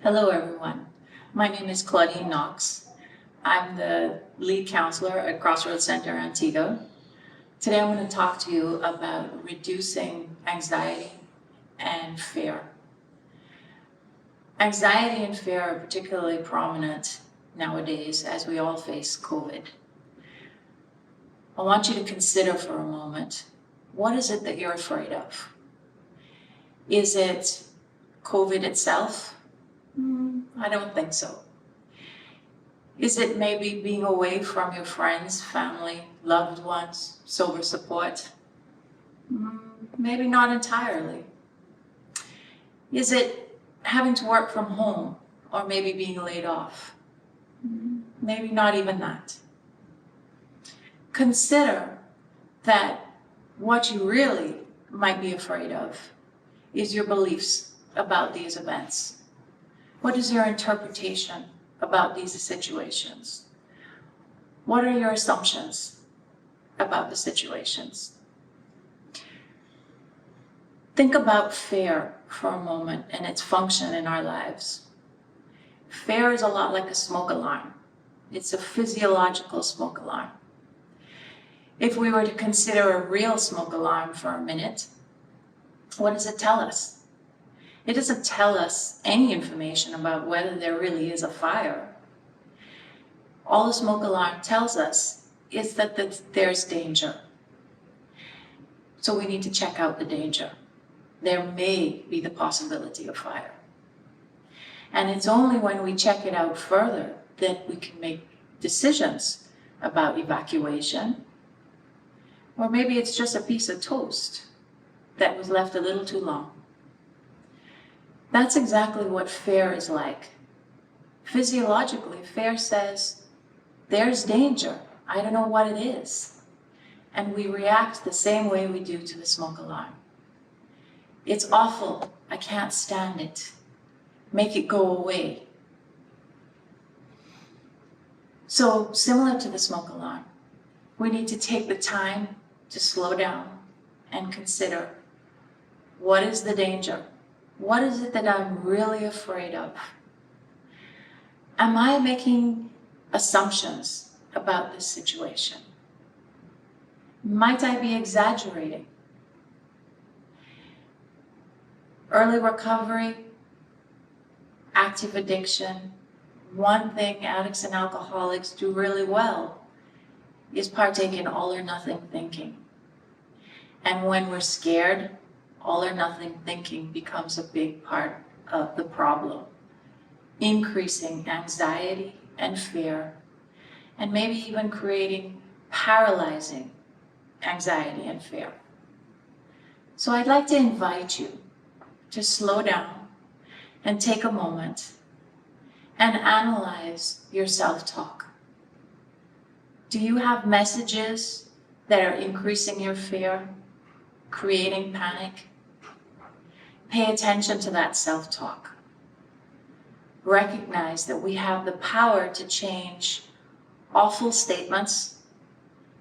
Hello everyone, my name is Claudine Knox. I'm the lead counselor at Crossroads Centre Antigua. Today I'm going to talk to you about reducing anxiety and fear. Anxiety and fear are particularly prominent nowadays as we all face COVID. I want you to consider for a moment, what is it that you're afraid of? Is it COVID itself? I don't think so. Is it maybe being away from your friends, family, loved ones, sober support? Maybe not entirely. Is it having to work from home or maybe being laid off? Maybe not even that. Consider that what you really might be afraid of is your beliefs about these events. What is your interpretation about these situations? What are your assumptions about the situations? Think about fear for a moment and its function in our lives. Fear is a lot like a smoke alarm. It's a physiological smoke alarm. If we were to consider a real smoke alarm for a minute, what does it tell us? It doesn't tell us any information about whether there really is a fire. All the smoke alarm tells us is that there's danger. So we need to check out the danger. There may be the possibility of fire. And it's only when we check it out further that we can make decisions about evacuation. Or maybe it's just a piece of toast that was left a little too long. That's exactly what fear is like. Physiologically, fear says, there's danger. I don't know what it is. And we react the same way we do to the smoke alarm. It's awful. I can't stand it. Make it go away. So, similar to the smoke alarm, we need to take the time to slow down and consider, what is the danger? What is it that I'm really afraid of? Am I making assumptions about this situation? Might I be exaggerating? Early recovery, active addiction, one thing addicts and alcoholics do really well is partake in all or nothing thinking. And when we're scared, all or nothing thinking becomes a big part of the problem, increasing anxiety and fear, and maybe even creating paralyzing anxiety and fear. So I'd like to invite you to slow down and take a moment and analyze your self-talk. Do you have messages that are increasing your fear, creating panic? Pay attention to that self-talk. Recognize that we have the power to change awful statements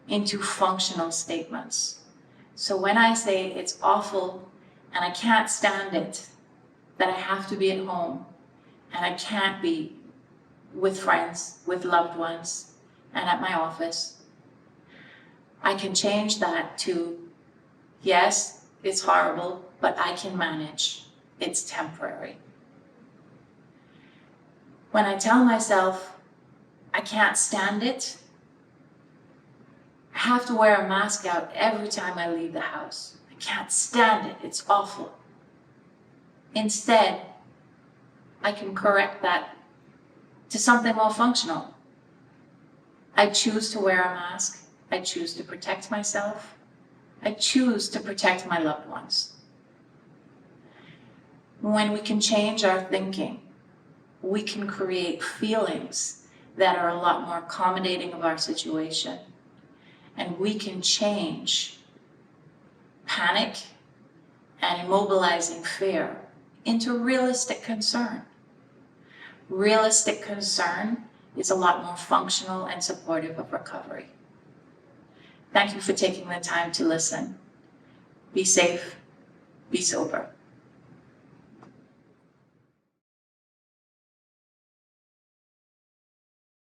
into functional statements. So when I say it's awful and I can't stand it, that I have to be at home and I can't be with friends, with loved ones, and at my office, I can change that to, yes, it's horrible, but I can manage. It's temporary. When I tell myself I can't stand it, I have to wear a mask out every time I leave the house. I can't stand it. It's awful. Instead, I can correct that to something more functional. I choose to wear a mask. I choose to protect myself. I choose to protect my loved ones. When we can change our thinking, we can create feelings that are a lot more accommodating of our situation. And we can change panic and immobilizing fear into realistic concern. Realistic concern is a lot more functional and supportive of recovery. Thank you for taking the time to listen. Be safe, be sober.